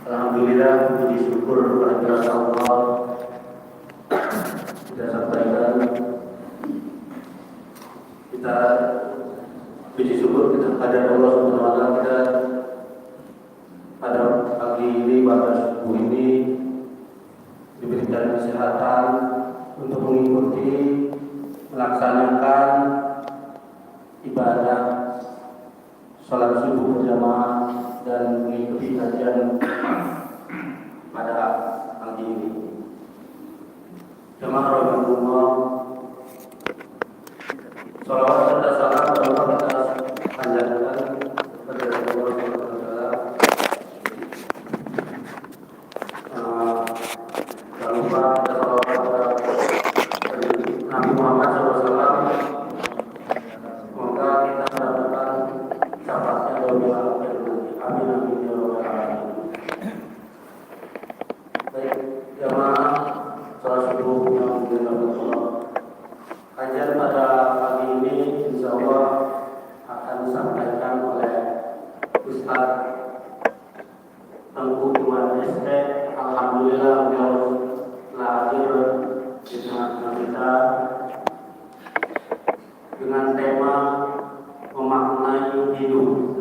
Alhamdulillah, puji syukur kehadirat Allah kita sampaikan. Kita puji syukur kita kepada Allah Subhanahu wa taala kita pada pagi ini pada subuh ini diberikan kesehatan untuk mengikuti melaksanakan ibadah salat subuh berjamaah dan mengikuti kajian pada pagi ini. Jemaah rahimahullah, salawat serta salam Allah kita panjatkan kepada Allah Subhanahu wa taala. Jangan lupa kita salawat kepada Nabi Muhammad SAW. Semoga kita mendapatkan syafaatnya dari Allah. Amin amin ya rabbal alamin. Baik, jemaah salat subuh yang dimuliakan Allah. Kajian pada pagi ini insyaallah akan disampaikan oleh Ustaz Tengku Iwan ST. Alhamdulillah beliau telah hadir di tengah-tengah kita dengan tema memaknai hidup.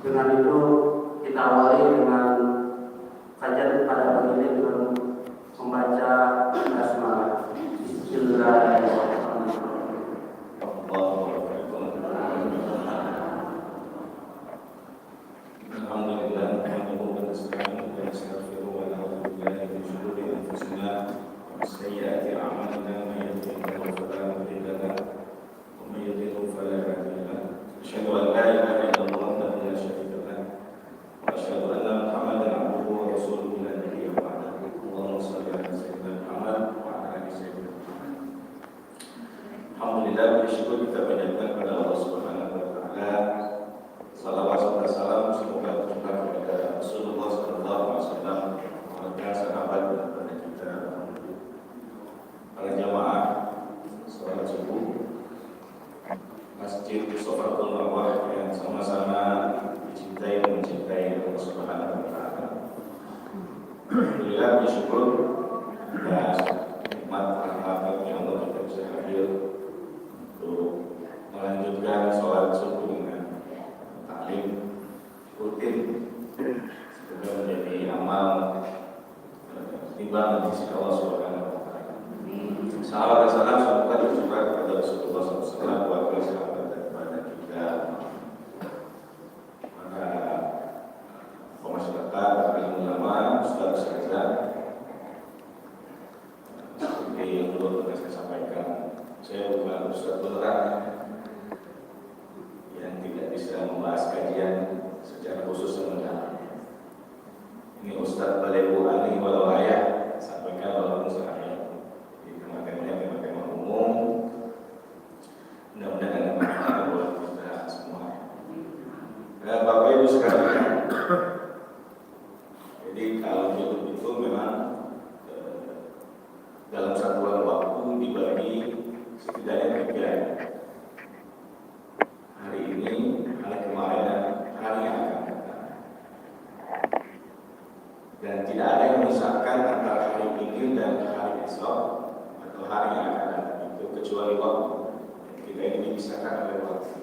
Dengan itu kita awali dengan kajian pada pagi ini dengan membaca basmalah. Bismillahirrahmanirrahim. Alhamdulillah, wa nasta'inu wa nastaghfiruh wa na'udzu billahi min shururi anfusina wa sayyiati a'malina may yahdihillahu fala mudilla lahu wa may yudlil fala hadiya lahu. Asyhadu an la ilaha illallah wahdahu la syarika lahu wa asyhadu anna Muhammadan abduhu wa rasuluhu la nabiyya ba'dahu. Allahumma shalli ala sayyidina Muhammad wa ala ali sayyidina Muhammad. Alhamdulillah, bersyukur kita panjatkan kepada Allah Subhanahu wa taala. Salawat serta salam semoga tercurah kepada Rasulullah sallallahu alaihi wasallam, keluarga, sahabat dan kepada kita para jamaah salat subuh Masjid Sofatul Marwah yang sama-sama dicintai dan mencintai Allah Subhanahu wa taala. Alhamdulillah, bersyukur atas nikmat rahmat yang Allah kita bisa hadir untuk melanjutkan salat subuh dengan taklim rutin semoga menjadi amal timbang di sisi Allah Subhanahu wa taala. Salam dan salam semoga tercurah kepada Rasulullah SAW, keluarga, sahabat dan kepada kita para masyarakat, para ulama, ustaz, ustazah. Seperti yang dulu pernah saya sampaikan, saya bukan ustaz beneran yang tidak bisa membahas kajian secara khusus dan mendalam. Ini Ustaz Balebu Ali walau ayah sampaikan walaupun sehari di tema-tema umum. Mudah-mudahan bermanfaat buat kita semua. Dan Bapak Ibu sekalian, jadi kalau hidup itu memang dalam satuan waktu dibagi setidaknya 3. Hari ini, hari kemarin, dan hari yang akan datang. Dan tidak ada yang memisahkan antara hari ini dan hari esok atau hari yang akan datang itu kecuali waktu. Kita ini dipisahkan oleh waktu.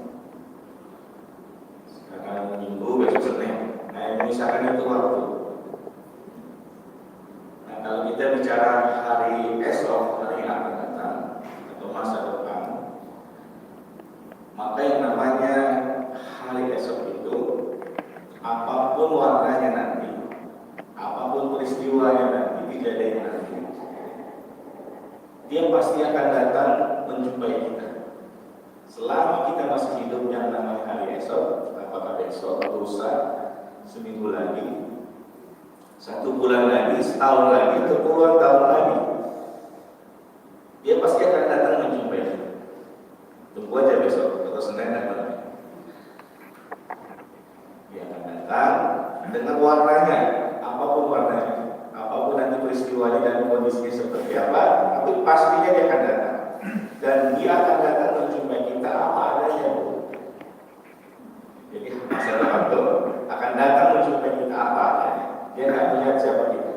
Sekarang Minggu, besok Senin. Nah, yang memisahkan itu waktu. Nah, kalau kita bicara hari esok, hari yang akan datang atau masa depan, maka yang namanya hari esok itu apapun warnanya nanti, apapun peristiwanya nanti, kejadiannya nanti, dia pasti akan datang menjumpai kita. Selama kita masih hidup yang namanya hari esok, apakah besok, lusa, seminggu lagi, 1 bulan lagi, setahun lagi, atau puluhan tahun lagi, dia pasti akan datang menjumpai kita. Tunggu aja besok atau Senin datang. Dia akan datang dengan warnanya, apapun warnanya, apapun nanti peristiwanya dan kondisinya seperti apa, tapi pastinya dia akan datang. Dan dia akan datang menjumpai kita apa adanya. Jadi masa depan itu akan datang lihat siapa kita,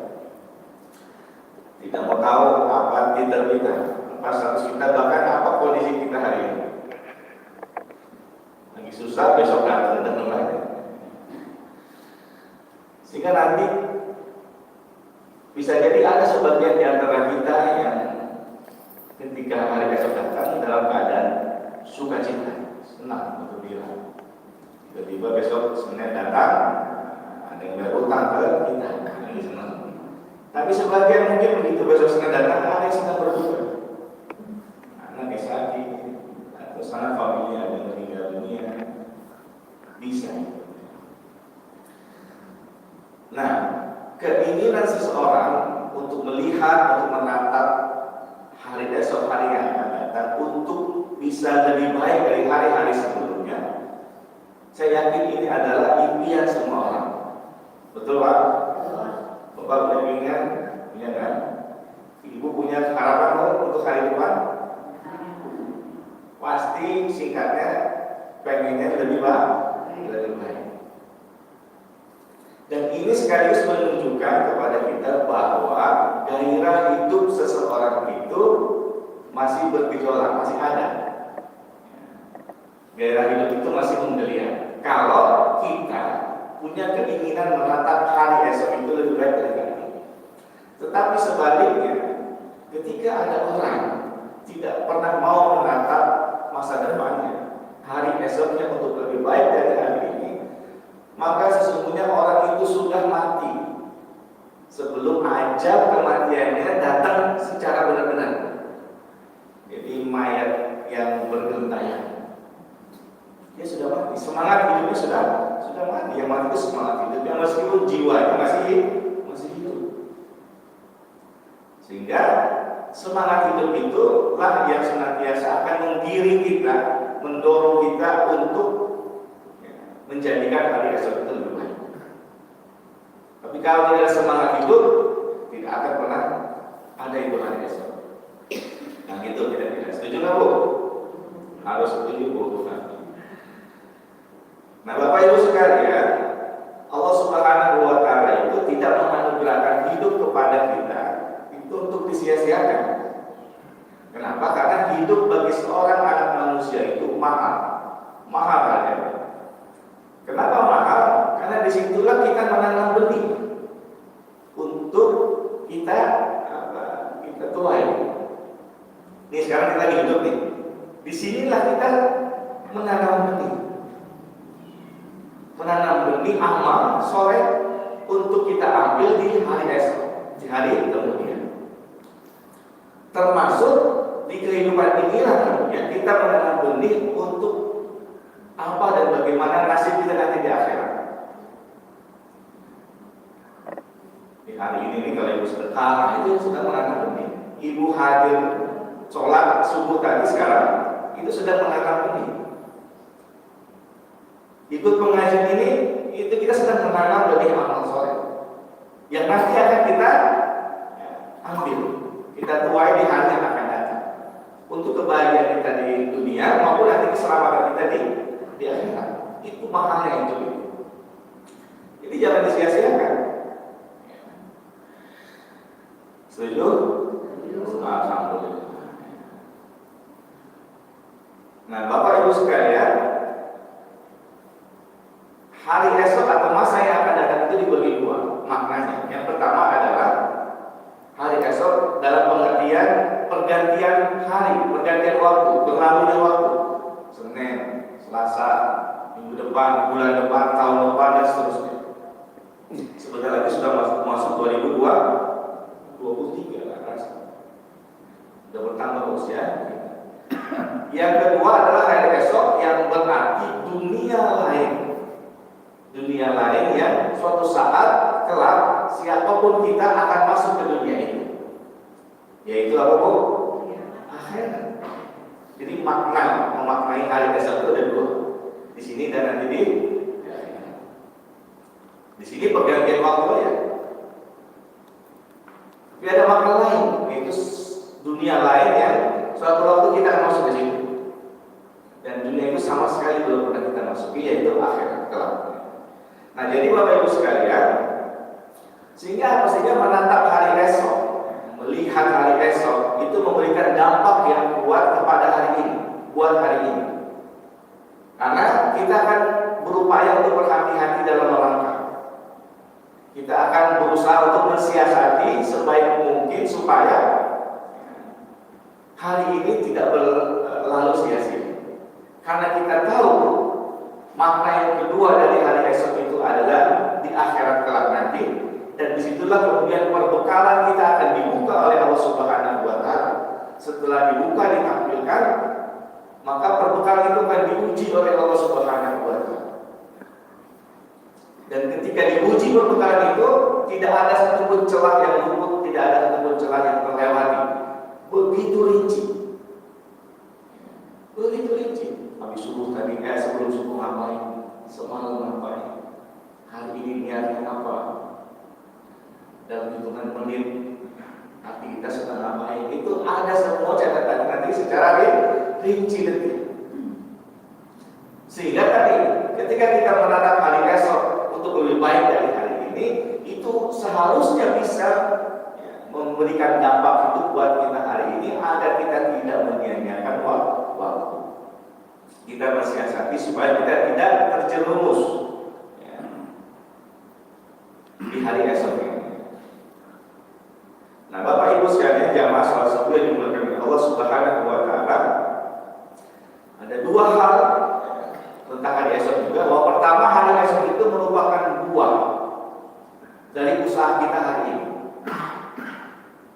tidak mau tahu apa titel kita, apa status kita, bahkan apa kondisi kita hari ini. Lagi susah, besok datang dan lain-lain. Sehingga nanti bisa jadi ada sebagian di antara kita yang ketika hari esok datang dalam keadaan sukacita, senang, bergembira. Tiba-tiba besok Senin datang, ada yang berutang ke kita, ini senang. Tapi sebagian mungkin begitu besok Senin datang, ada yang sedang berduka, anak yang sakit, atau sanak famili ada yang meninggal dunia, bisa. Nah, keinginan seseorang untuk melihat, untuk menatap hari esok, hari yang akan datang, untuk bisa lebih baik dari hari-hari sebelumnya, saya yakin ini adalah impian semua orang. Betul Pak? Bapak punya impian? Punya kan? Ibu punya harapan untuk hari depan? Pasti singkatnya pengennya lebih baik. Dan ini sekaligus menunjukkan kepada kita bahwa gairah hidup seseorang itu masih bergejolak, masih ada. Gairah hidup itu masih menggeliat. Kalau kita punya keinginan menatap hari esok itu lebih baik dari hari ini. Tetapi sebaliknya, ketika ada orang tidak pernah mau menatap masa depannya, hari esoknya untuk lebih baik dari hari ini, maka sesungguhnya orang itu sudah mati sebelum ajal kematiannya datang secara benar-benar. Jadi mayat yang bergentayangan, dia sudah mati. Semangat hidupnya sudah mati. Yang mati itu semangat hidupnya, meskipun jiwanya masih hidup. Sehingga semangat hidup itulah yang senantiasa akan menggiring kita, mendorong kita untuk menjadikan hari esok itu lebih baik. Tapi kalau tidak ada semangat hidup, tidak akan pernah ada itu hari esok. Nah gitu, tidak setuju nggak Bu? Harus setuju Bu. Nah Bapak Ibu sekalian, Allah Subhanahu wa Ta'ala itu tidak menganugerahkan hidup kepada kita itu untuk disia-siakan. Kenapa? Karena hidup bagi seorang anak manusia itu mahal harganya. Kenapa mahal? Karena disitulah kita menanam benih untuk kita tuai. Nih sekarang kita lagi hidup nih. Disinilah kita menanam benih amal soleh untuk kita ambil di hari esok, di hari kemudian. Termasuk di kehidupan inilah kemudian kita menanam benih untuk apa dan bagaimana nasib kita nanti di akhirat. Di hari ini kalau ibu sedekah itu sudah menanam benih. Ibu hadir sholat subuh tadi sekarang itu sudah menanam benih. Ikut pengajian ini itu kita sedang menanam benih amal soleh yang nanti akan kita ambil, kita tuai di hari yang akan datang untuk kebahagiaan kita di dunia maupun nanti keselamatan kita di akhirat. Itu mahalnya itu. Jadi jangan disia-siakan. Setuju? Alhamdulillah. Nah, Bapak Ibu sekalian, hari esok atau masa yang akan datang itu dibagi dua maknanya. Yang pertama adalah hari esok dalam pengertian pergantian hari, pergantian waktu, berlalunya waktu. Senin, Selasa, minggu depan, bulan depan, tahun depan, dan seterusnya. Sebentar lagi sudah masuk 2023 lah rasa. Sudah bertambah usia. Yang kedua adalah hari esok yang berarti dunia lain yang suatu saat kelak siapapun kita akan masuk ke dunia ini. Yaitu apa Bu? Akhirat. Jadi memaknai hari esok itu ada dua. Di sini dan nanti di akhirat. Di sini pergantian waktu ya. Tapi ada makna lain, yaitu dunia lain yang suatu waktu kita akan masuk ke situ. Dan dunia itu sama sekali belum pernah kita masuki, yaitu akhirat kelak. Nah, jadi Bapak Ibu sekalian, Sehingga apa? Sehingga menatap hari esok, melihat hari esok itu memberikan dampak yang kuat kepada hari ini, buat hari ini. Karena kita akan berupaya untuk berhati-hati dalam melangkah. Kita akan berusaha untuk mensiasati sebaik mungkin supaya hari ini tidak berlalu sia-sia. Karena kita tahu makna yang kedua dari hari esok itu adalah di akhirat kelak nanti, dan disitulah kemudian perbekalan kita akan dibuka oleh Allah Subhanahu wa Ta'ala. Setelah dibuka, ditampilkan, maka perbekalan itu akan diuji oleh Allah Subhanahu wa Ta'ala. Dan ketika diuji perbekalan itu, tidak ada satupun celah yang luput, tidak ada satupun celah yang terlewati. Begitu rinci. Begitu rinci. Habis subuh tadi, sebelum subuh ngapain? Semalam ngapain? Hari ini niatnya apa? Dalam hitungan menit aktivitas sedang ngapain? Itu ada semua catatan nanti secara rinci detil. Sehingga tadi ketika kita menatap hari esok untuk lebih baik dari hari ini, itu seharusnya bisa memberikan dampak itu buat kita hari ini agar kita tidak menyia-nyiakan waktu. Kita mensiasati supaya kita tidak terjerumus di hari esok ini. Nah, Bapak Ibu sekalian, jamaah salah satu yang dimuliakan Allah Subhanahu wa Ta'ala, ada dua hal tentang hari esok juga. Bahwa pertama, hari esok itu merupakan buah dari usaha kita hari ini.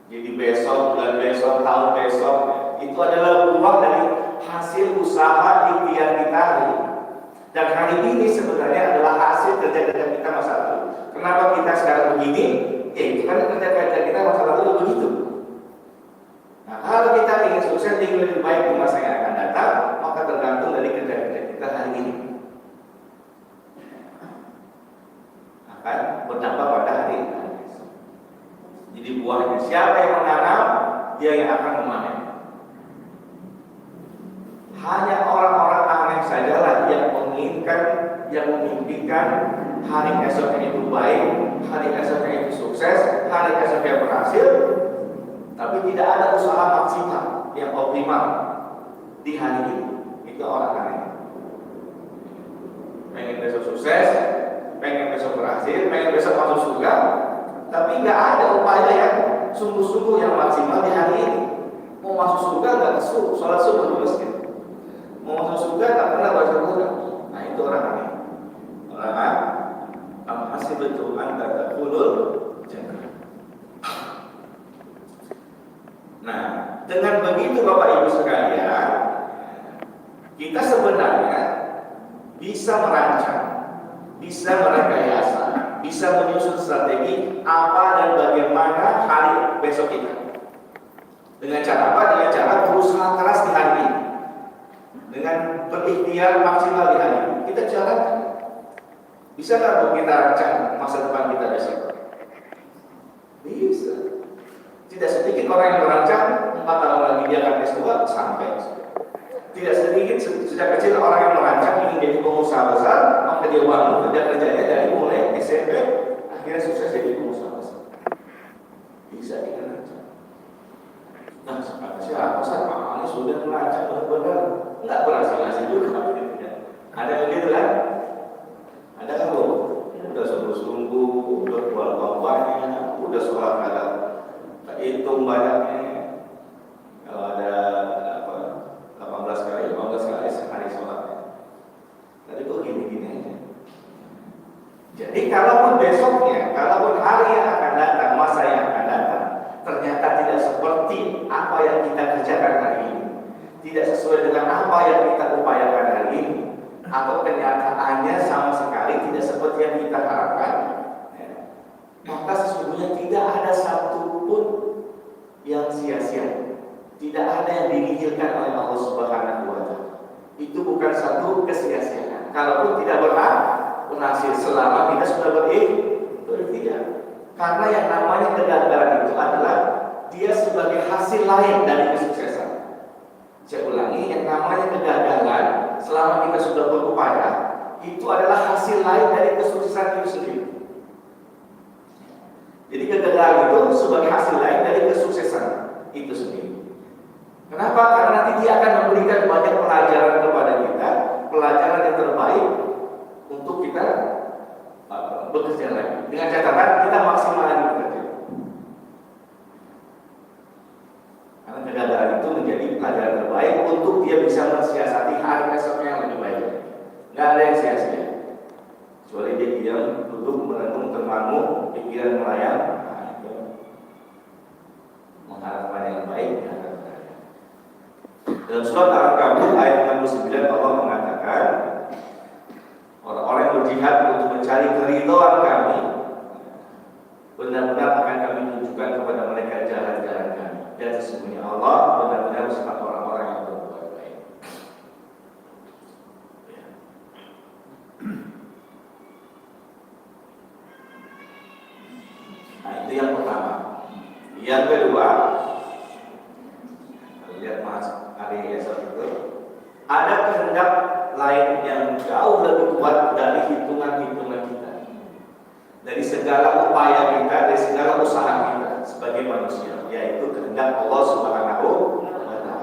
Jadi besok, bulan besok, tahun besok, itu adalah buah dari hasil usaha ikhtiar kita hari ini. Dan hari ini sebenarnya adalah hasil kerja-kerja kita masa lalu. Kenapa kita sekarang begini? Ya itu kan kerja-kerja kita masa lalu begitu. Nah, kalau kita ingin sukses, ingin lebih baik di masa yang akan datang, maka tergantung dari kerja-kerja kita hari ini. Akan berdampak pada hari ini. Jadi buahnya, siapa yang menanam, dia yang akan memanen. Hanya orang-orang aneh sajalah yang menginginkan, yang memimpikan hari esoknya itu baik, hari esoknya itu sukses, hari esoknya berhasil, tapi tidak ada usaha maksimal yang optimal di hari ini. Itu orang aneh. Pengen besok sukses, pengen besok berhasil, pengen besok masuk surga, tapi nggak ada upaya yang sungguh-sungguh yang maksimal di hari ini. Mau masuk surga nggak kesu, sholat subuh di masjid. Mau masuk surga nggak pernah baca Quran. Nah itu orang aneh. Orang aneh. Masih betul anda terkulul jannah. Nah, dengan begitu Bapak Ibu sekalian, kita sebenarnya bisa merancang, bisa merekayasa, bisa menyusun strategi apa dan bagaimana hari besok kita. Dengan cara apa? Dengan cara berusaha keras di hari ini, dengan berikhtiar maksimal di hari ini. Kita jalankan. Bisa nggak kita rancang masa depan kita besok? Bisa. Tidak sedikit orang yang merancang 4 tahun lagi dia akan S2 sampai. Tidak sedikit sejak kecil orang yang merancang ingin jadi pengusaha besar, maka dia bangun kerja-kerjanya dari mulai SMP, akhirnya sukses jadi pengusaha besar. Bisa kita rancang. Nah, siapa sama ini sudah merancang benar-benar nggak berhasil juga. Ada yang gitu kan? Ada kan lo? Udah sungguh-sungguh, udah jual bapaknya, udah sholat ada hitung banyaknya. Kalau ada 18 kali sehari sholatnya. Tadi kok gini-gini aja. Jadi kalaupun besoknya, kalaupun hari yang akan datang, masa yang akan datang, ternyata tidak seperti apa yang kita kerjakan hari ini, tidak sesuai dengan apa yang kita upayakan hari ini, atau kenyataannya sama sekali tidak seperti yang kita harapkan, maka sesungguhnya tidak ada satupun yang sia-sia, tidak ada yang dinihilkan oleh Allah Subhanahu wa Ta'ala. Itu bukan satu kesia-siaan. Kalaupun tidak berhasil selama kita sudah berikhtiar. Karena yang namanya kegagalan itu adalah dia sebagai hasil lain dari kesuksesan. Saya ulangi, yang namanya kegagalan selama kita sudah berupaya itu adalah hasil lain dari kesuksesan itu sendiri. Jadi kegagalan itu sebagai hasil lain dari kesuksesan itu sendiri. Kenapa? Karena nanti dia akan memberikan banyak pelajaran kepada kita, pelajaran yang terbaik untuk kita bekerja lagi. Dengan catatan kita maksimalkan bekerja. Karena kegagalan itu menjadi pelajaran terbaik untuk dia bisa mensiasati hari esoknya yang lebih baik. Nggak ada yang sia-sia. Kecuali dia diam, duduk, merenung, termangu, pikiran melayang, nah itu mengharapkan yang baik. Dalam surat Al-Ankabut ayat 69 Allah mengatakan, orang-orang yang berjihad untuk mencari keridhaan kami, benar-benar akan kami tunjukkan kepada mereka jalan-jalan kami. Dan sesungguhnya Allah benar-benar bersama orang-orang yang berbuat baik. Nah itu yang pertama. Yang kedua, lihat Mas Ari Esok itu, ada kehendak lain yang jauh lebih kuat dari hitungan-hitungan kita, dari segala upaya kita, dari segala usaha kita sebagai manusia, yaitu kehendak Allah Subhanahu wa Ta'ala.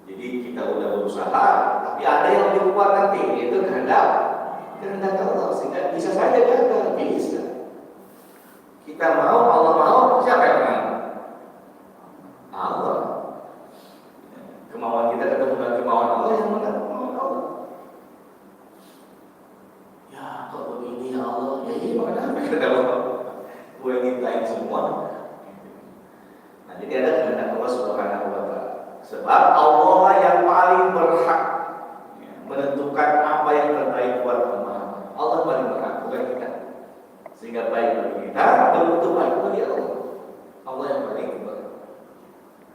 Jadi kita udah berusaha, tapi ada yang lebih kuat nanti, yaitu kehendak Allah, sehingga bisa saja gagal, bisa. Kita mau, Allah mau, siapa yang mau? Allah. Kemauan kita ketemu dengan kemauan Allah yang mana? Kemauan Allah. Ya, kok begini ya Allah? Ya iya, makanya kata Allah. Gue mintain semua. Nah, jadi ada kehendak Allah Subhanahu wa Ta'ala. Sebab Allah yang paling berhak menentukan apa yang terbaik buat umat. Allah paling berhak, bukan kita. Sehingga baik bagi kita, belum tentu baik bagi Allah. Allah yang paling berhak.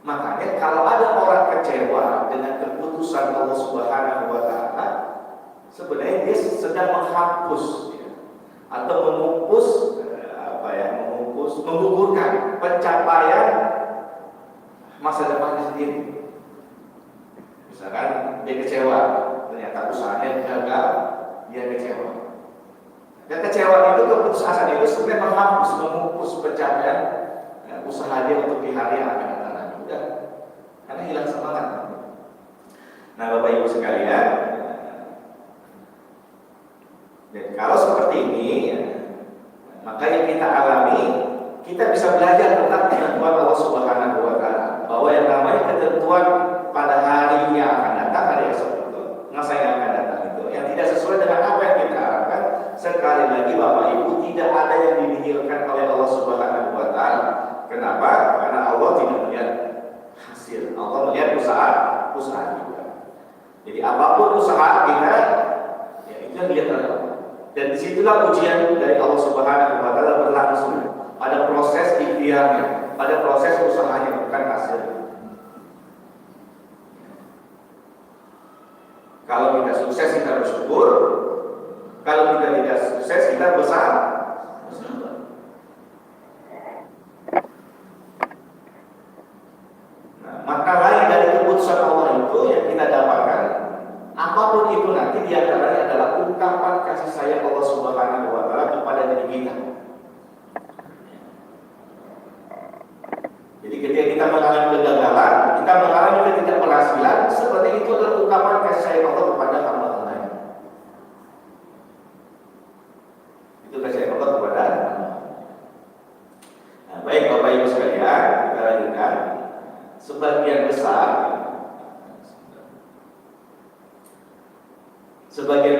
Makanya kalau ada orang kecewa dengan keputusan Allah Subhanahu wa Ta'ala, sebenarnya dia sedang menghapus atau memupus menggugurkan pencapaian masa depannya sendiri. Misalkan dia kecewa, ternyata usahanya gagal, dia kecewa. Dan kecewa itu, keputusasaan itu sebenarnya menghapus, memupus pencapaian usaha dia untuk di hari yang akan datang. Karena hilang semangat. Nah, Bapak Ibu sekalian, dan kalau seperti ini, maka yang kita alami, kita bisa belajar tentang ketentuan Allah Subhanahu wa Ta'ala, bahwa yang namanya ketentuan pada hari yang akan datang, hari esok itu, masa yang akan datang itu, yang tidak sesuai dengan apa yang kita harapkan, sekali lagi Bapak Ibu, tidak ada yang dinihilkan oleh Allah Subhanahu wa Ta'ala. Kenapa? Karena Allah tidak melihat hasil, Allah melihat usaha kita. Jadi apapun usaha kita, ya itu yang dilihat oleh Allah. Dan disitulah ujian dari Allah Subhanahu wa Ta'ala berlangsung pada proses ikhtiarnya, pada proses usahanya, bukan hasilnya. Kalau kita sukses kita bersyukur, kalau kita tidak sukses kita bersabar. Maka lain dari keputusan Allah itu yang kita dapatkan, apapun itu nanti diantaranya adalah ungkapan kasih sayang Allah Subhanahu wa Ta'ala kepada diri kita. Jadi ketika kita mengalami kegagalan, kita mengalami ketidakberhasilan, seperti itu adalah ungkapan kasih sayang Allah kepada hamba lain. Itu kasih sayang Allah kepada hamba. Nah, baik Bapak Ibu sekalian, kita lanjutkan. Sebagian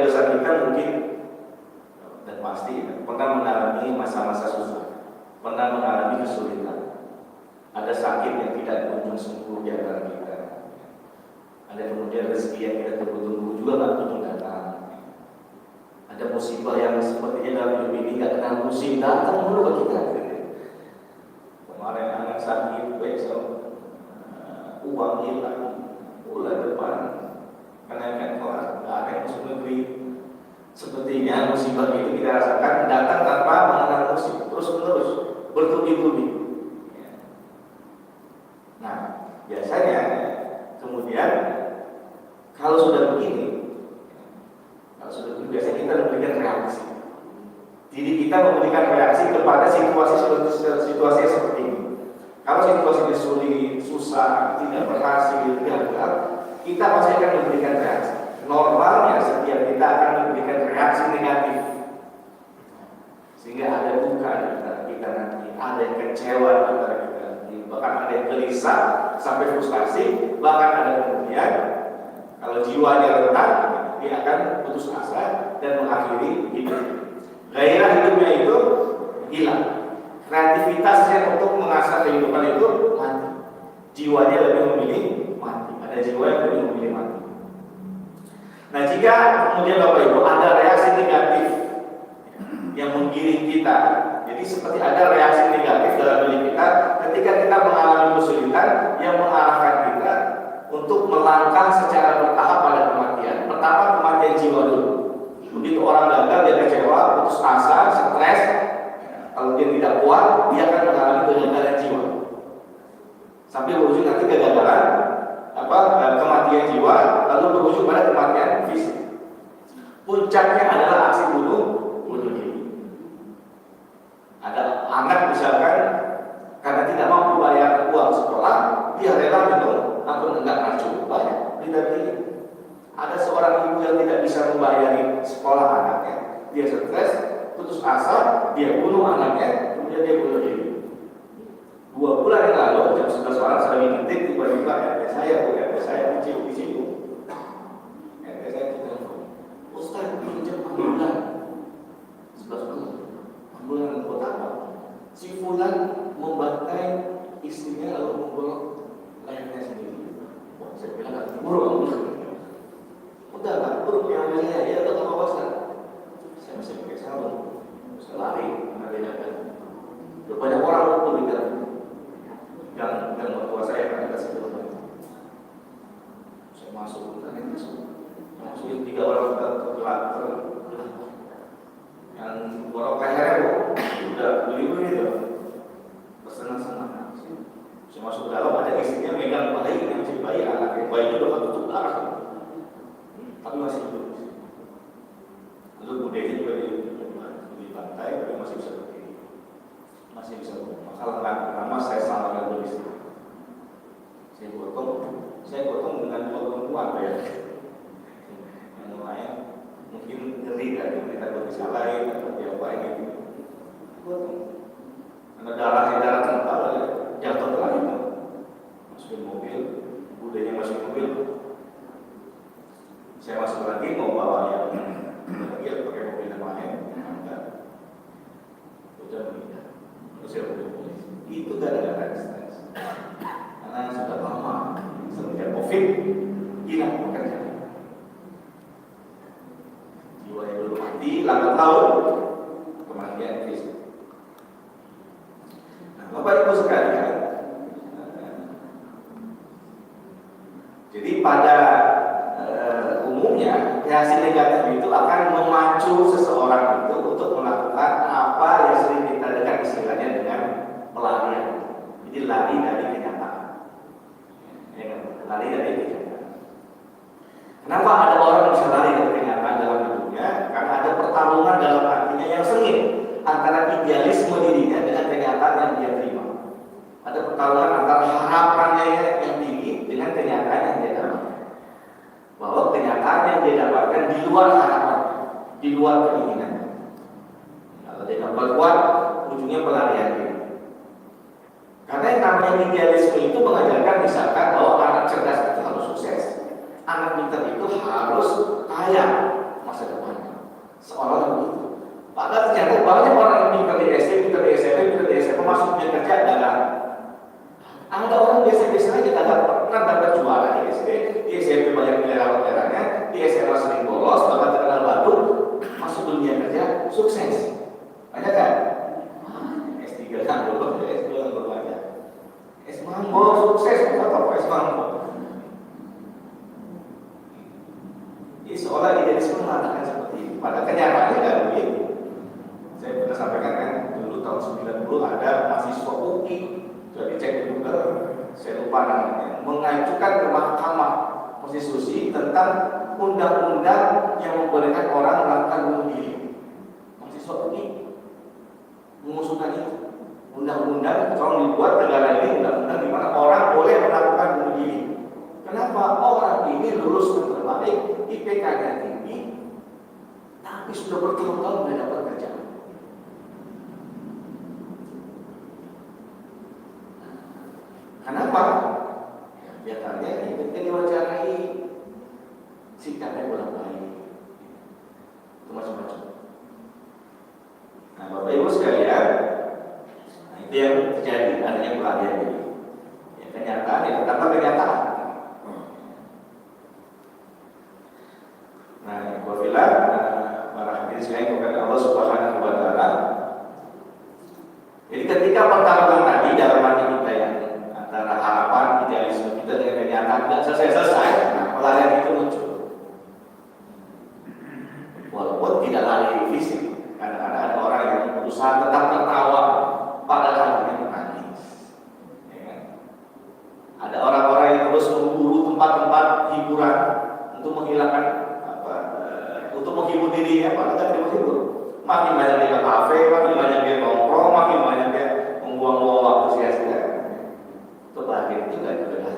besar kita mungkin dan pasti pernah mengalami masa-masa susah, pernah mengalami kesulitan, ada sakit yang tidak kunjung sembuh di antara kita, ada kemudian rezeki yang kita tunggu-tunggu juga nggak kunjung datang, ada musibah yang sepertinya dalam hidup ini nggak kenal musim datang dulu ke kita. Kemarin anak sakit, besok uang hilang, bulan depan kenaikan kelas, nggak ada yang masuk negeri. Sepertinya musibah itu kita rasakan datang tanpa mengenal musim, terus-menerus bertubi-tubi. Nah, biasanya kemudian kalau sudah begini biasanya kita memberikan reaksi. Diri kita kita memberikan reaksi kepada situasi seperti ini. Kalau situasinya sulit, susah, tidak berhasil, gagal, kita pasti akan memberikan reaksi. Normalnya setiap kita akan memberikan reaksi negatif, sehingga ada duka di antara kita nanti, ada yang kecewa di antara kita nanti, bahkan ada yang gelisah sampai frustasi, bahkan ada kemudian kalau jiwanya rendah, dia akan putus asa dan mengakhiri hidup. Gairah hidupnya itu hilang. Kreativitasnya untuk mengasah kehidupan itu mati. Jiwanya lebih memilih mati. Ada jiwa yang lebih memilih mati. Nah, jika kemudian Bapak Ibu ada reaksi negatif yang menggiring kita, jadi seperti ada reaksi negatif dalam diri kita ketika kita mengalami kesulitan yang mengarahkan kita untuk melangkah secara bertahap pada kematian. Pertama, kematian jiwa dulu. Begitu orang gagal, dia kecewa, putus asa, stres. Kalau dia tidak kuat, dia akan mengalami kegagalan jiwa. Sampai berujung nanti kegagalan, kematian jiwa, lalu berujung pada kematian fisik. Puncaknya adalah aksi bunuh diri. Ada anak misalkan karena tidak mampu bayar uang sekolah, dia rela minum atau enggak racun. Banyak tidak. Ada seorang ibu yang tidak bisa membayari sekolah anaknya, dia stres, putus asa, dia bunuh anaknya, kemudian dia bunuh diri. 2 bulan yang lalu, jam 11 malam saya ngintip, tiba-tiba RT saya dicium. RT saya telepon, Ustaz, pinjam ambulan. 11 bulan. Ambulan buat apa? Si Fulan membantai istrinya lalu membolok lehernya sendiri. Wah, saya bilang, buruk. Udah lah, buruk yang saya, ya tetap apa Ustaz? Saya masih pakai sarung, saya lari, nanti dapat. Banyak orang pun tidak. Yang mertua saya kan kasih jawaban. Saya masuk, masukin 3 orang ke belakang. Yang borok lehernya udah beli itu, bersenang-senang. Saya masuk ke dalam, ada istrinya megang bayi, yang masih bayi anaknya, bayi itu udah tutup darah, tapi masih hidup. Lalu budenya juga dibantai, tapi masih bisa berdiri, masih bisa berdiri. Maka lama saya selamatkan dulu istri. Saya potong dengan potong kuat ya. Yang lain mungkin ngeri kan, kita bisa lain atau apa ini. Potong. Karena darah kental ya, jatuh ke lain. Masukin mobil, budenya masuk mobil. Saya masuk lagi mau bawa dia pakai mobil yang lain, enggak. Udah meninggal. Terus saya udah polisi. Itu gara-gara stres. Karena sudah lama semenjak COVID hilang pekerjaan. Jiwanya dulu mati, 8 tahun kematian fisik. Nah, Bapak Ibu sekalian, jadi pada umumnya reaksi negatif itu akan memacu seseorang itu untuk melakukan apa yang sering kita dengar istilahnya dengan pelarian. Jadi lari dari kenyataan. Lari dari kenyataan. Kenapa ada orang bisa lari dari kenyataan dalam hidupnya? Karena ada pertarungan dalam hatinya yang sengit antara idealisme dirinya dengan kenyataan yang dia terima. Ada pertarungan antara harapannya yang tinggi dengan kenyataan yang dia terima. Bahwa kenyataan yang dia dapatkan di luar harapan, di luar keinginan. Kalau dia dapat kuat, ujungnya pelarian diri. Karena yang namanya idealisme itu mengajarkan misalkan bahwa anak cerdas itu harus sukses, anak pintar itu harus kaya masa depannya. Seolah-olah begitu. Padahal ternyata banyak orang yang pintar di SD, pintar di SMP, pintar di SMA masuk dunia kerja gagal. Ada orang biasa-biasa aja gagal pernah dapat juara di SD, di SMP banyak miliaran-miliarannya, di SMA sering bolos, bahkan terkenal batuk, masuk dunia kerja sukses. Banyak kan? S3 kan bolos, S2 kan banyak. S Mambo sukses, apa S Mambo? Jadi seolah idealisme mengatakan seperti itu. Pada kenyataannya tidak begitu. Saya pernah sampaikan kan dulu tahun 90 ada mahasiswa UI, sudah dicek di Google, saya lupa namanya, mengajukan ke Mahkamah Konstitusi tentang undang-undang yang membolehkan orang melakukan bunuh diri. Mahasiswa UI undang-undang, tolong dibuat negara ini undang-undang di mana orang boleh melakukan bunuh diri. Kenapa? Orang ini lulus terbaik, IPK-nya tinggi, tapi sudah bertahun-tahun tidak dapat kerjaan. Kenapa? Ya, biasanya ketika diwawancarai sikapnya kurang baik, itu macam-macam. Nah, Bapak Ibu sekalian, nah itu yang terjadi, adanya pelarian ini. Ya, kenyataan, ya tetaplah kenyataan. Nah, apabila para hadirin sekalian kepada Allah Subhanahu wa Ta'ala, jadi ketika pertarungan tadi dalam hati kita yang antara harapan, idealisme kita dengan kenyataan tidak selesai-selesai, nah pelarian itu muncul. Walaupun tidak lari fisik, kadang-kadang ada orang yang berusaha tetap tertawa padahal hatinya menangis. Ya kan? Ada orang-orang yang terus memburu tempat-tempat hiburan untuk menghilangkan untuk menghibur dirinya, padahal tidak menghibur. Makin banyak dia ke kafe, makin banyak dia nongkrong, makin banyak dia membuang-buang waktu sia-sia. Kebahagiaan itu tidak ada.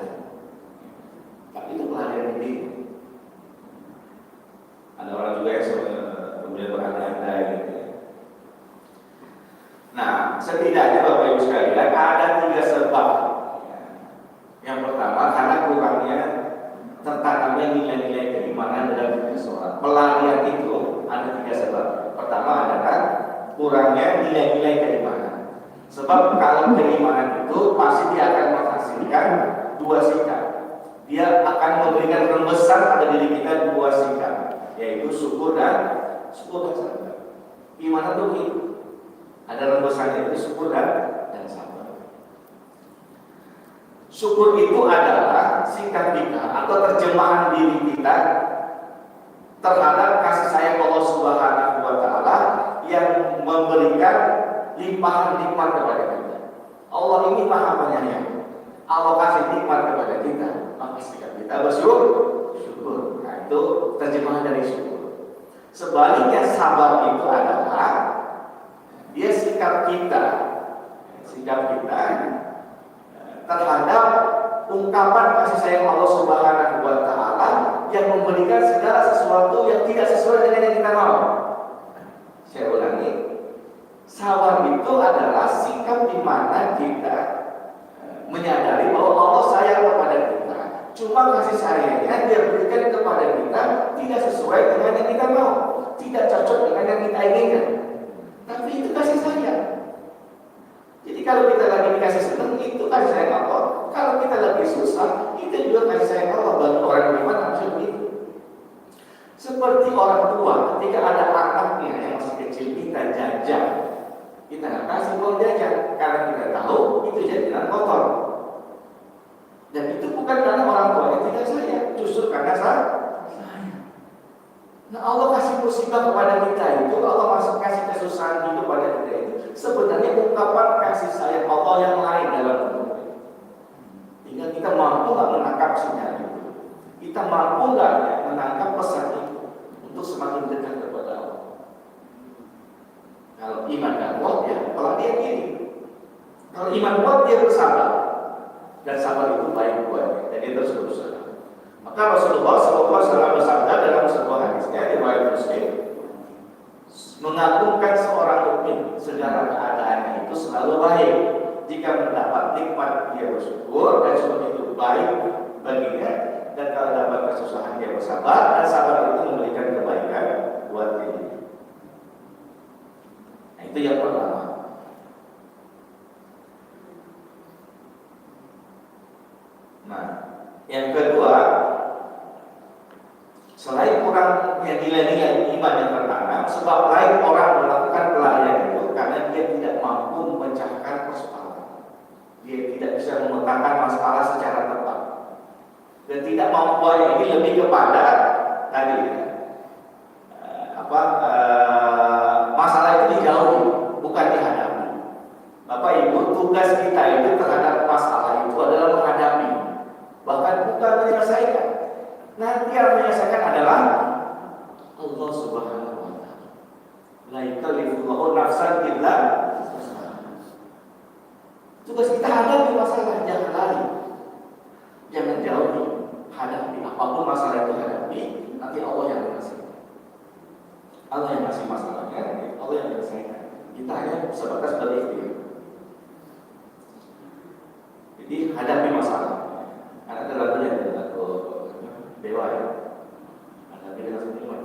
Tapi itu pelarian diri. Ada orang juga yang kemudian berandai-andai gitu. Nah, setidaknya Bapak Ibu sekalian ada 3 sebab. Yang pertama, karena kurangnya tertanamnya nilai-nilai keimanan dalam diri seseorang. Pelarian itu ada 3 sebab. Pertama adalah kurangnya nilai-nilai keimanan. Sebab kalau keimanan itu pasti dia akan menghasilkan 2 sikap. Dia akan memberikan rembesan pada diri kita 2 sikap, yaitu syukur dan sabar. Iman itu ada rembesannya, itu syukur dan sabar. Syukur itu adalah sikap kita atau terjemahan diri kita terhadap kasih sayang Allah Subhanahu wa Ta'ala yang memberikan limpahan nikmat kepada kita. Allah ini Maha Penyayang. Allah kasih nikmat kepada kita, maka sikap kita bersyukur. Nah, itu terjemahan dari syukur. Sebaliknya sabar itu adalah dia sikap kita terhadap ungkapan kasih sayang Allah Subhanahu wa Ta'ala yang memberikan segala sesuatu yang tidak sesuai dengan yang kita mau. Saya ulangi, sabar itu adalah sikap di mana kita menyadari bahwa Allah sayang kepada kita. Cuma kasih sayangnya dia berikan kepada kita tidak sesuai dengan yang kita mau, tidak cocok dengan yang kita inginkan. Tapi itu kasih sayang. Jadi kalau kita lagi dikasih senang, itu kasih sayang Allah. Kalau kita lagi susah, itu juga kasih sayang Allah. Bagi orang beriman harus begitu. Seperti orang tua, ketika ada anaknya yang masih kecil, kita jajan, kita nggak kasih uang jajan karena kita tahu itu jajanan kotor. Dan itu bukan karena orang tua yang tidak sayang, justru karena sayang. Nah, Allah kasih musibah kepada kita itu, Allah masih kasih kesusahan hidup pada kita itu. Sebenarnya ungkapan kasih sayang Allah yang lain dalam hidup. Hingga kita mampu nggak menangkap sinyal itu, kita mampu nggak menangkap pesan itu untuk semakin dekat kepada Allah. Kalau iman dan kuat ya, kalau dia gini. Kalau iman kuat dia bersabar, dan sabar itu baik buatnya, dan dia terus berusaha. Maka Rasulullah SAW bersabda dalam sebuah hadisnya riwayat Muslim, mengagungkan seorang mukmin segala keadaannya itu selalu baik. Jika mendapat nikmat dia bersyukur dan syukur itu baik baginya, dan kalau dapat kesusahan dia bersabar, dan sabar itu memberikan kebaikan buat dirinya. Nah, itu yang pertama. Nah, yang kedua, selain kurangnya nilai-nilai iman yang tertanam, sebab lain orang melakukan pelarian itu karena dia tidak mampu memecahkan persoalan. Dia tidak bisa memetakan masalah secara tepat. Dan tidak mampuannya ini lebih kepada tadi masalah itu dijauhi, bukan dihadapi. Bapak Ibu, tugas kita itu terhadap masalah itu adalah menghadapi, bahkan bukan menyelesaikan. Nanti yang menyelesaikan adalah Allah Subhanahu wa Ta'ala. La yukallifullahu nafsan illa wus'aha. kita hadapi masalah, jangan lari, jangan jauhi, hadapi apapun masalah itu hadapi. Nanti Allah yang mengasih, Allah yang kasih masalahnya, Allah yang menyelesaikan. Kita hanya sebatas berikhtiar. Jadi hadapi masalah. Ada lagunya lagu Dewa ya. Hadapi dengan senyuman.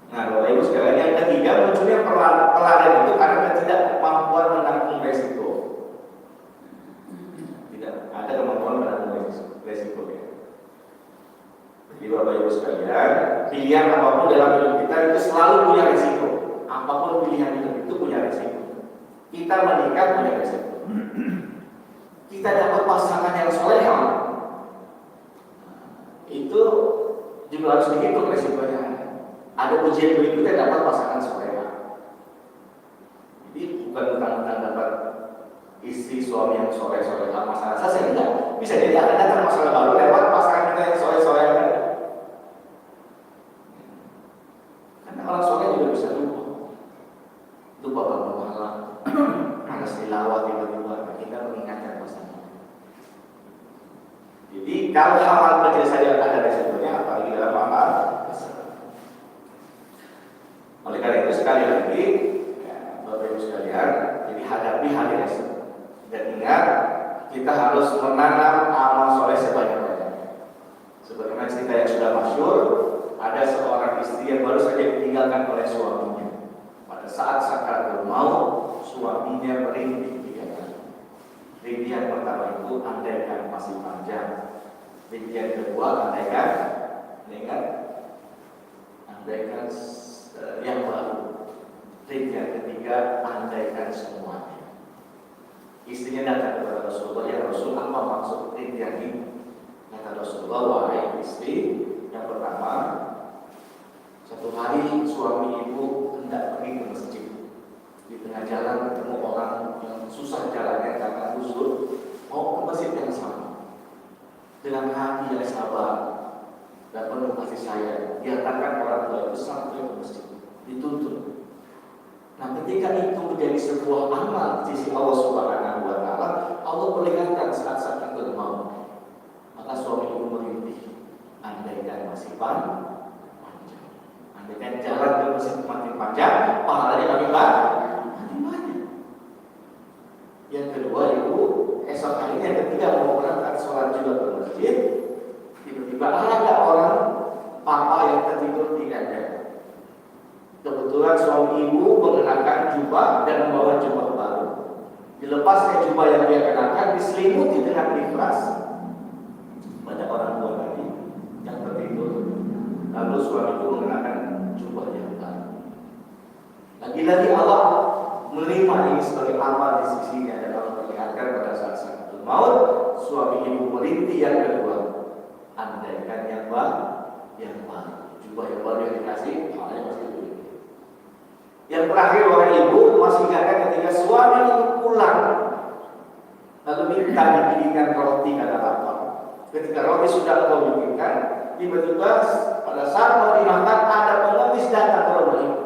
Nah, Bapak Ibu sekalian, yang ketiga munculnya pelarian itu karena ketidakmampuan menanggung resiko. Tidak ada kemampuan menanggung resiko ya. Jadi Bapak Ibu sekalian, pilihan apapun dalam hidup kita itu selalu punya resiko. Apapun pilihan hidup itu punya resiko. Kita menikah punya resiko. Kita dapat pasangan yang soleh, itu juga harus dihitung resikonya. Ada ujian berikutnya dapat pasangan soleh. Jadi bukan tentang dapat istri suami yang soleh-soleh masalah saja tidak. Bisa jadi akan datang masalah baru lewat pasangan kita yang soleh-soleh. Karena orang soleh juga bisa lupa berpahala, malas tilawah tiba-tiba kita mengingatkan pasangan. Jadi kalau hal kecil saja ada resikonya, apalagi dalam amal besar. Oleh karena itu sekali lagi, ya, Bapak Ibu sekalian, jadi hadapi hal resiko. Dan ingat, kita harus menanam amal soleh sebanyak-banyaknya. Sebagaimana cerita yang sudah masyhur, ada seorang istri yang baru saja ditinggalkan oleh suaminya. Pada saat sakaratul maut, suaminya merintih 3 kali. Rintihan pertama itu andaikan masih panjang. Rintihan kedua andaikan yang baru. Rintihan ketiga andaikan semuanya. Istrinya datang kepada Rasulullah, ya Rasul, apa maksud rintihan ini? Kata Rasulullah, wahai istri, yang pertama, satu hari suami ibu hendak pergi ke masjid. Di tengah jalan ketemu orang yang susah jalannya karena busur, mau ke masjid yang sama. Dengan hati yang sabar dan penuh kasih sayang, diantarkan orang tua itu sampai ke masjid, dituntun. Nah, ketika itu menjadi sebuah amal di sisi Allah Subhanahu wa Ta'ala, Allah perlihatkan saat-saat itu mau. Maka suami ibu merintih, andaikan masih panjang, andaikan jalan ke masjid makin panjang, pahalanya makin banyak. Yang kedua, ibu esok harinya ketika mau berangkat sholat juga ke masjid, tiba-tiba ada orang papa yang tertidur di ember. Kebetulan suami ibu mengenakan jubah dan membawa jubah baru. Dilepasnya jubah yang dia kenakan, diselimuti dengan ikhlas. Banyak orang tua tadi yang tertidur. Lalu suami ibu mengenakan jubah yang baru. Lagi-lagi Allah menerima ini sebagai amal di sisinya dan Allah perlihatkan pada saat maut. Suami ibu merintih yang kedua, andaikan yang baru, jubah yang baru yang dikasih, halnya masih itu. Yang terakhir, wahai ibu, masih ingatkan ketika suami itu pulang lalu minta dibikinkan roti kata lapar. Ketika roti sudah kau bikinkan, tiba-tiba pada saat mau dimakan ada pengemis datang ke rumah ibu.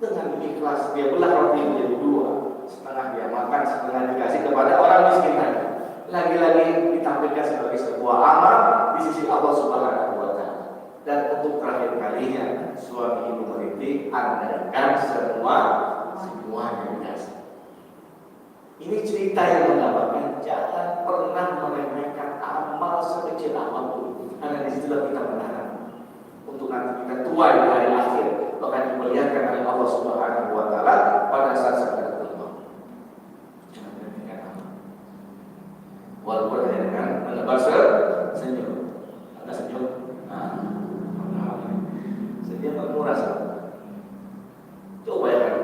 Dengan ikhlas dia belah roti menjadi 2, setengah dia makan, setengah dikasih kepada orang miskin tadi. Lagi-lagi ditampilkan sebagai sebuah amal di sisi Allah Subhanahu wa Ta'ala. Dan untuk terakhir kalinya suami ibu merintih, andaikan semuanya dikasih. Ini cerita yang menggambarkan jangan pernah meremehkan amal sekecil apapun, karena disitulah kita menanam untuk nanti kita tua di hari akhir, bahkan diperlihatkan oleh Allah Subhanahu wa Ta'ala pada saat kita bertobat. Jangan meremehkan amal, walaupun hanya dengan menebar senyum. Ada senyum. Dia merasa. Coba ya kan,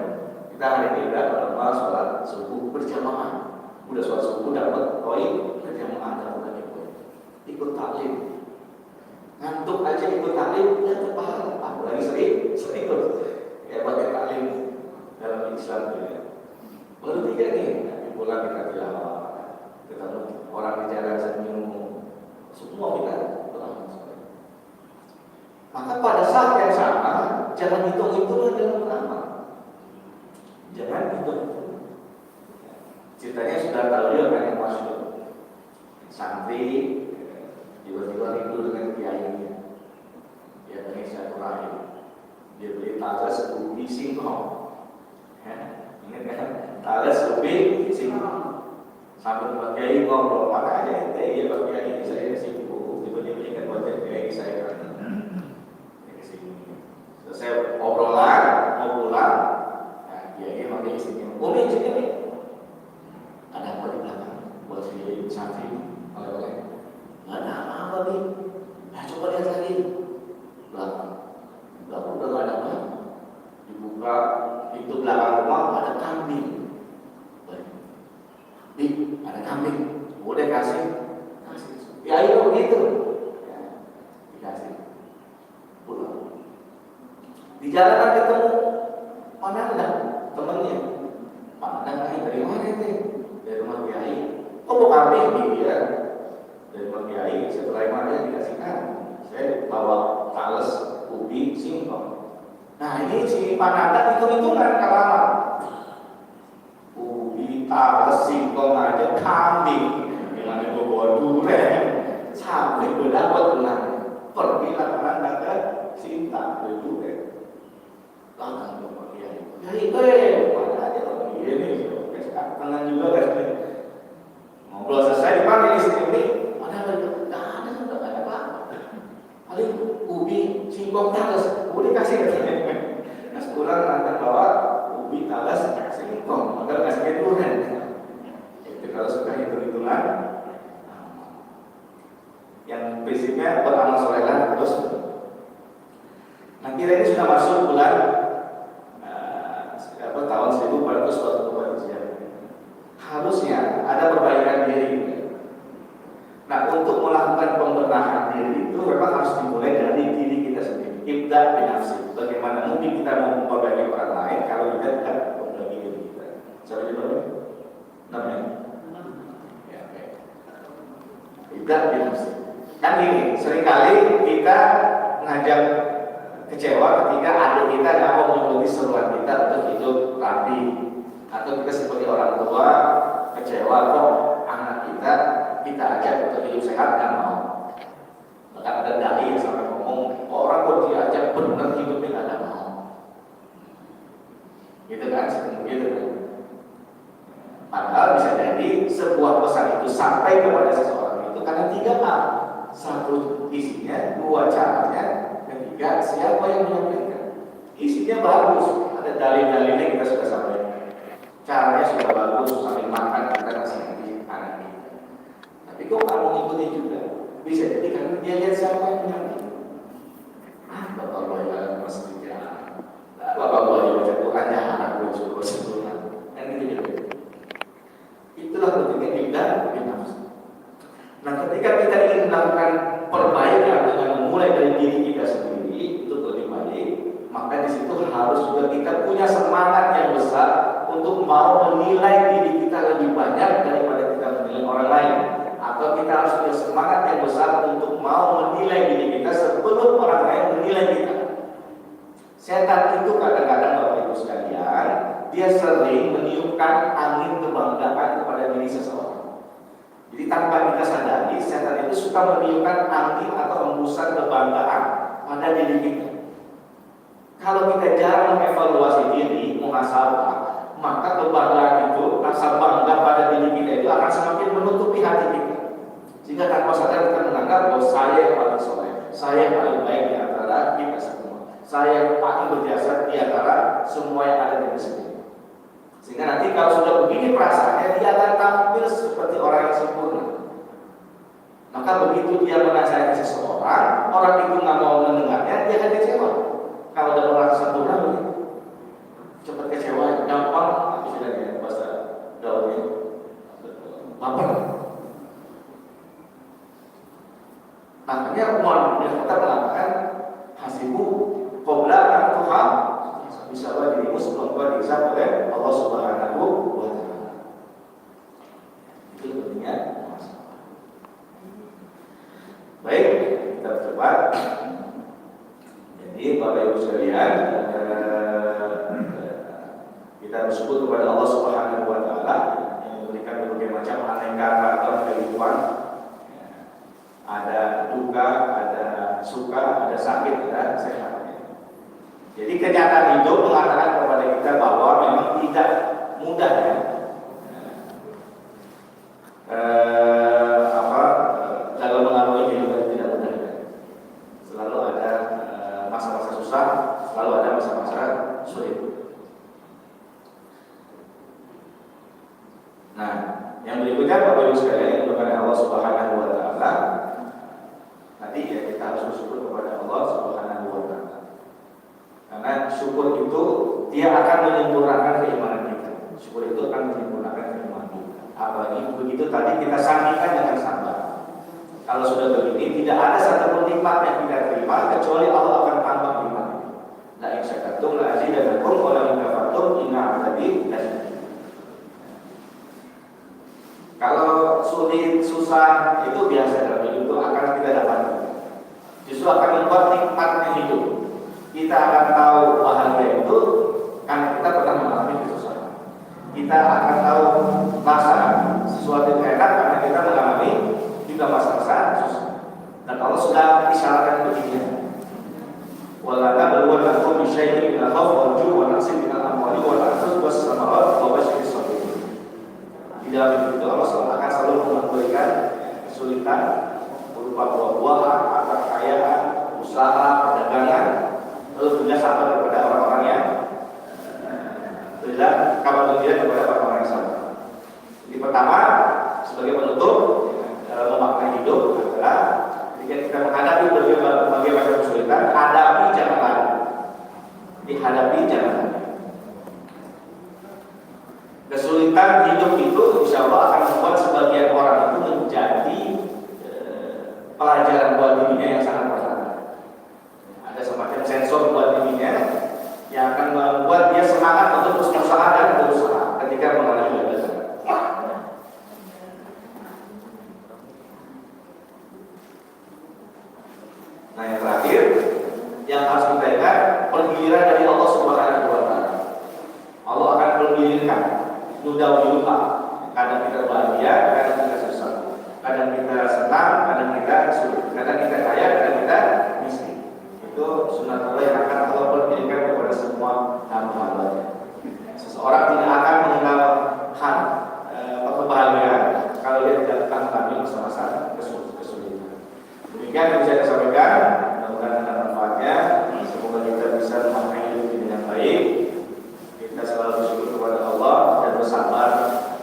kita hari ini udah normal sholat subuh berjamaah, udah sholat subuh dapat poin berjamaah dapat poin, ikut taklim, ngantuk aja ikut taklim dapat pahala, apalagi sering hebatnya taklim dalam Islam ya. Baru 3 nih, pulang kita tilawah, ketemu orang di jalan senyum, semua kita. Maka pada saat yang sama jangan hitung-hitungan dalam beramal. Jangan hitung-hitungan. Ceritanya sudah tahu dia kan yang masuk santri tiba-tiba rindu dengan kiainya. Dia pengen silaturahim. Dia beli talas ubi singkong. Ingat kan? Talas ubi singkong. Sampai Pak Kiai ngobrol mana aja, ya Pak Kiai saya sibuk, tiba-tiba ingat wajah Kiai saya kan. Selesai obrolan, mau pulang, nah Kiai manggil istrinya, boleh sini nih. Ada apa di belakang? Buat si santri, oleh-oleh. Nggak ada apa-apa nih. Nah coba lihat lagi belakang udah nggak ada apa. Dibuka pintu belakang rumah ada kambing. Ada kambing, boleh kasih. Ya itu begitu. Ya, dikasih. Pulang. Di jalanan ketemu mana ada temennya. Pak Adang dari mana itu? Dari rumah Kiai. Oh mau kambing dia. Dari rumah Kiai. Setelah mana dikasihkan. Saya bawa talas ubi singkong. Nah ini si Pak Adang hitung-hitungan lama. Talas singkong aja kambing gimana gue bawa durian sampai gue dapat ulang pergilah anak ke Sinta durian langsung ke Kiai mana aja orang ini tangan juga kan ngobrol selesai dipanggil istri ini ada apa paling ubi singkong talas udah kasih nah sekurang akan bawa ubi talas singkong agar kasih durian. Itu kalau suka hitung-hitungan, yang prinsipnya beramal solehlah terus. Nah kita ini sudah masuk bulan tahun 1444 Hijriah. Harusnya ada perbaikan diri. Nah untuk melakukan pembenahan diri itu memang harus dimulai dari diri kita sendiri. Ibda binafsi. Bagaimana mungkin kita mau memperbaiki orang lain kalau kita tidak memperbaiki diri kita? Cara dimulai? Namanya? Ya, oke. Ibda binafsi. Kan ini seringkali kita ngajak kecewa ketika adik kita nggak mau mengikuti seruan kita untuk hidup rapi, atau kita seperti orang tua kecewa kok anak kita ajak untuk hidup sehat nggak mau. Bahkan ada dai yang sampai ngomong orang kok diajak benar hidupnya nggak ada mau. Gitu kan, gitu kan. Padahal bisa jadi sebuah pesan itu sampai kepada seseorang itu karena 3 hal. 1 isinya, 2 caranya, 3 siapa yang menyampaikan. Isinya bagus, ada dalil-dalilnya kita sudah sampaikan. Caranya sudah bagus, sambil makan kita kasih anak kita. Tapi kok kamu ngikutin juga? Bisa jadi karena dia lihat siapa yang menyampaikan. Bapak gue yang masih jalan. Bapak gue yang baca Quran ya anak gue suruh sempurna. Kan gitu juga. Itulah pentingnya kita binafsi. Nah ketika kita ingin melakukan perbaikan dengan memulai dari diri kita sendiri untuk lebih baik, maka di situ harus juga kita punya semangat yang besar untuk mau menilai diri kita lebih banyak daripada kita menilai orang lain, atau kita harus punya semangat yang besar untuk mau menilai diri kita sebelum orang lain menilai kita. Setan itu kadang-kadang Bapak Ibu sekalian, dia sering meniupkan angin kebanggaan kepada diri seseorang. Jadi tanpa kita sadari, setan itu suka meniupkan angin atau hembusan kebanggaan pada diri kita. Kalau kita jarang mengevaluasi diri, muhasabah, maka kebanggaan itu, rasa bangga pada diri kita itu akan semakin menutupi hati kita. Sehingga tanpa sadar kita menganggap bahwa saya yang paling soleh, saya yang paling baik di antara kita semua, saya yang paling berjasa di antara semua yang ada di sini. Sehingga nanti kalau sudah begini perasaannya, dia akan tampil seperti orang yang sempurna. Maka begitu dia menasihati seseorang, orang itu nggak mau mendengarnya, dia akan kecewa. Kalau ada orang sempurna, cepat kecewa, gampang, istilahnya bahasa gaulnya, baper. Makanya Umar bin Khattab mengatakan, hasibu qabla an tuham. Bisa dirimu sebelum kau dihisab oleh Allah Subhanahu wa Ta'ala. Itu pentingnya masalah. Baik, kita coba. Jadi Bapak Ibu sekalian, kita bersyukur kepada Allah Subhanahu wa taala yang memberikan berbagai macam aneka ragam kehidupan. Ada duka, ada suka, ada sakit, ada sehat. Jadi kenyataan hidup mengatakan kepada kita bahwa memang tidak mudah ya. Dalam mengalami kehidupan tidak mudah ya. Selalu ada masa-masa susah, selalu ada masa-masa sulit. Nah, yang berikutnya Bapak Ibu sekalian yang dimuliakan Allah Subhanahu wa taala, tadi ya kita harus bersyukur kepada Allah Subhanahu wa taala. Karena syukur itu dia akan menyempurnakan keimanan kita. Syukur itu akan menyempurnakan keimanan kita. Apalagi begitu tadi kita sandingkan dengan sabar. Kalau sudah begini, tidak ada satupun nikmat yang kita terima kecuali Allah akan tambah nikmat. La in syakartum la azidannakum wa la in kafartum inna 'adzabi lasyadid. Kalau sulit, susah itu biasa dalam hidup itu akan kita dapatkan. Justru akan membuat nikmatnya hidup. Kita akan tahu bahagia itu karena kita pernah mengalami kesusahan. Kita akan tahu rasa sesuatu yang enak karena kita mengalami juga masa-masa susah. Dan Allah sudah isyaratkan begini. Wala nabluwannakum bisyai'in minal khawfi wal ju'i wa naqsin minal amwali wal anfusi was samarat wa basyiris sabirin. Di dalam itu Allah akan selalu memberikan kesulitan berupa buah-buahan, harta kekayaan, usaha, perdagangan, lalu juga sabar kepada orang-orang yang tidak kabar gembira kepada orang-orang yang sabar. Jadi pertama sebagai penutup dalam memaknai hidup adalah ketika kita menghadapi berbagai macam kesulitan, hadapi jangan lari. Dihadapi jangan lari. Kesulitan hidup itu insya Allah akan membuat sebagian orang itu menjadi pelajaran buat dirinya yang sangat berharga. Ada semacam sensor buat dirinya yang akan membuat dia semangat untuk terus berusaha dan berusaha ketika mengalami gagasan. Nah yang terakhir yang harus kita ingat, penggiliran dari Allah Subhanahu wa taala. Allah akan menggilirkan nudawiluha. Kadang kita bahagia, kadang kita susah. Kadang kita senang, kadang kita sulit. Kadang kita kaya, kadang kita miskin. Itu sunatullah yang akan Allah berikan kepada semua hamba-hambanya. Seseorang tidak akan mengenal kebahagiaan kalau dia tidak mengalami masa-masa kesulitan. Demikian yang bisa saya sampaikan. Mudah-mudahan ada manfaatnya. Semoga kita bisa memaknai hidup ini dengan baik. Kita selalu bersyukur kepada Allah dan bersabar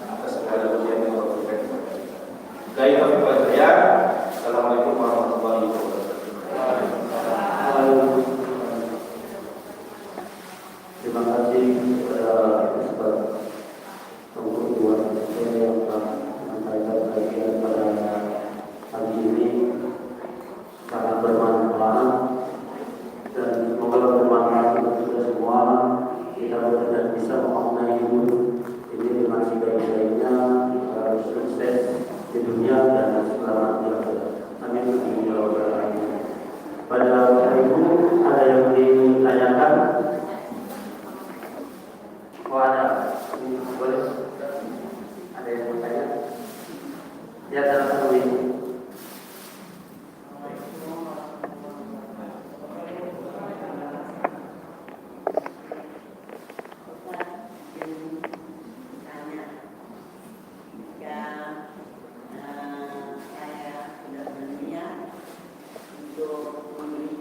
atas segala ujian yang Allah berikan kepada kita. Baik, Assalamualaikum warahmatullahi wabarakatuh. Terima kasih kepada Ustaz Tengku Tuan yang telah menyampaikan kajian pada hari ini sangat bermanfaat dan semoga bermanfaat untuk kita semua. Kita benar bisa memaknai hidup ini dengan sebaik-baiknya, sukses di dunia dan selamat di akhirat. Amin. Pada hari ini ada yang ditanyakan? Oh ada, boleh? Ada yang bertanya? Ya dalam satu ini. Saya sudah berniat untuk memberikan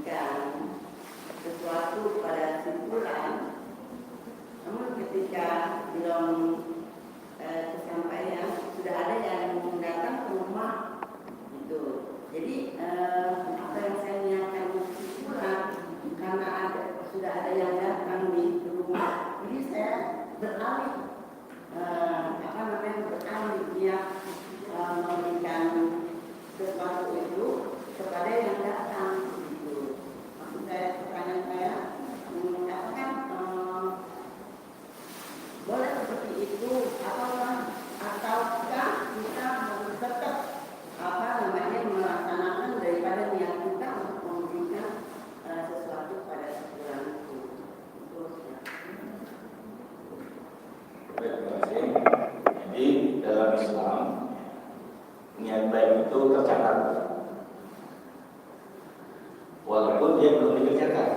dia belum dikerjakan.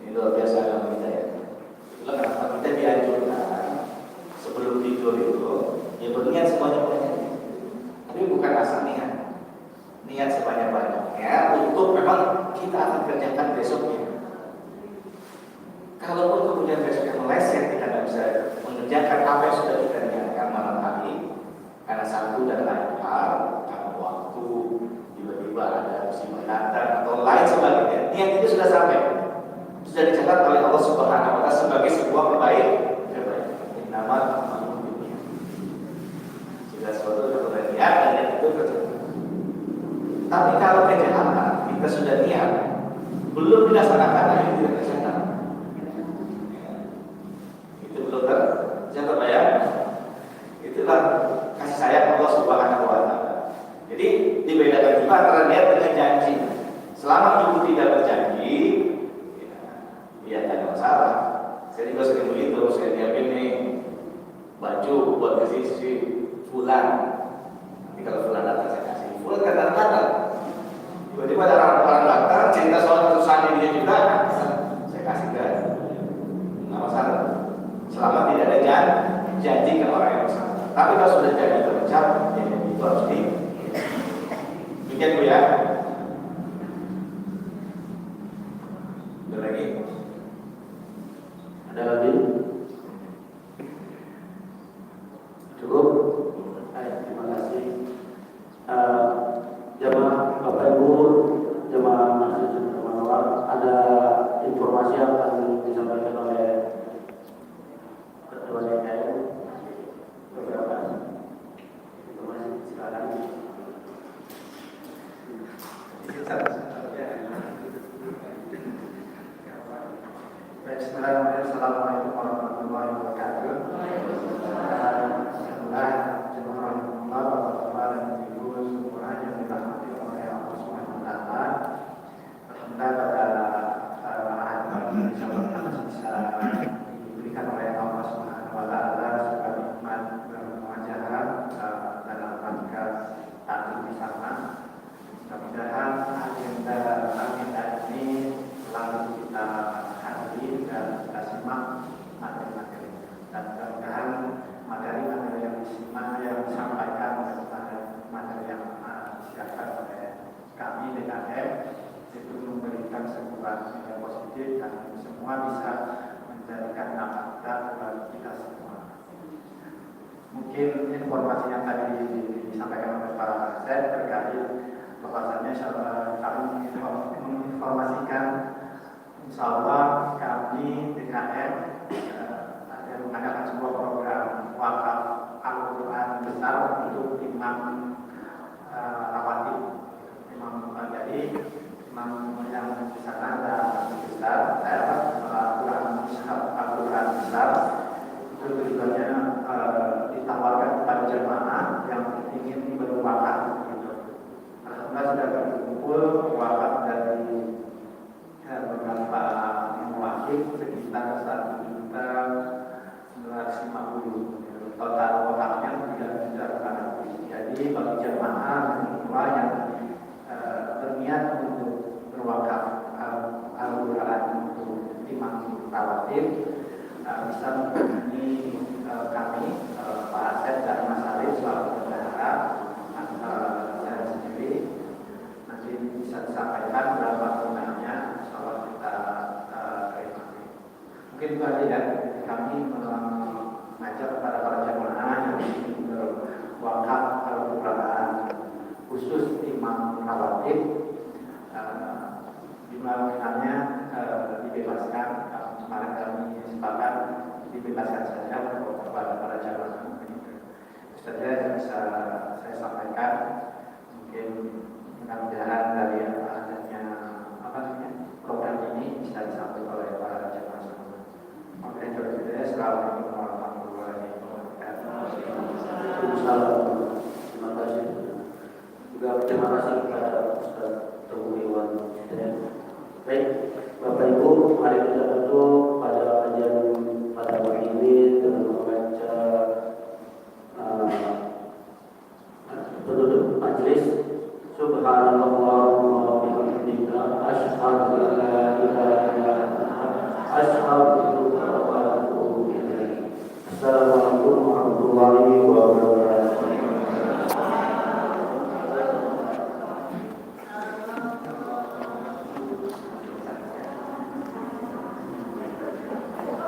Ini luar biasa dalam kita ya. Itulah kenapa kita dianjurkan sebelum tidur itu ya berniat semuanya banyak. Tapi bukan asal niat sebanyak-banyaknya untuk memang kita akan kerjakan besoknya. Kalaupun kemudian besoknya meleset, kita tidak bisa mengerjakan apa yang sudah kita niatkan malam hari karena satu dan lain hal, karena waktu, tiba-tiba ada musibah datang atau lain sebagainya. Niat itu sudah sampai, sudah dicatat oleh Allah Subhanahu Wa Taala sebagai sebuah kebaikan. Nama sudah suatu kebaikan dan itu terjadi. Tapi kalau kejahatan kita sudah niat belum dilaksanakan, itu tidak tercatat. Itu belum tercatat ya. Itulah kasih sayang Allah Subhanahu Wa Taala. Jadi dibedakan juga antara niat dengan janji. Selama ibu tidak berjanji, ya tidak ada masalah. Saya juga sering begitu, saya nyiapin nih baju buat ke sisi fulan. Nanti kalau fulan datang saya kasih. Fulan kata-kata. Tiba-tiba ada orang datang cerita soal kesusahan dia juga, saya kasih ke, nggak masalah. Selama tidak ada janji ke orang yang bersangkutan. Tapi kalau sudah janji terucap, ya itu harus demikian Bu ya. Ada lagi? Ada lagi? Cukup? Terima kasih. Jamaah Bapak Ibu, jamaah masjid teman-teman, ada informasi yang akan disampaikan oleh Ketua DPR. Beberapa informasi sekarang. Bismillahirrahmanirrahim. Assalamualaikum warahmatullahi wabarakatuh. Diberikan oleh Allah Subhanahu Wa Taala sebagai nikmat pengajaran dalam rangka taklim di sana. Mudah-mudahan agenda ini selalu kita hadiri dan kita simak materi-materi. Dan mudah-mudahan materi-materi yang disimak, yang disampaikan materi yang disiapkan oleh kami DKM itu memberikan sebuah nilai positif dan semua bisa menjadikan manfaat bagi kita semua. Mungkin informasi yang tadi disampaikan oleh Pak Asep terkait bahwasannya kami menginformasikan insya Allah kami DKM ada mengadakan sebuah program wakaf Al-Quran besar untuk imam rawatib. Jadi imam yang di sana ada besar, Al-Quran besar itu tujuannya ditawarkan kepada jemaah yang ingin berwakaf. Alhamdulillah sudah berkumpul wakaf dari beberapa yang wakil sekitar 1.950.000. Total wakafnya 3.200.000. Jadi bagi jemaah semua yang berniat untuk berwakaf Al-Quran untuk imam rawatib bisa menghubungi kami Pak Asep dan Mas Arif selaku bendahara saya sendiri. Nanti bisa disampaikan berapa jumlahnya, insyaallah kita terima. Mungkin itu aja ya, kami mengajak kepada para jemaah yang ingin berwakaf Al-Quran khusus imam rawatib, jumlah nominalnya dibebaskan. Kemarin kami sepakat dibebaskan saja kepada para jamaah. Saja yang bisa saya sampaikan, mungkin mudah-mudahan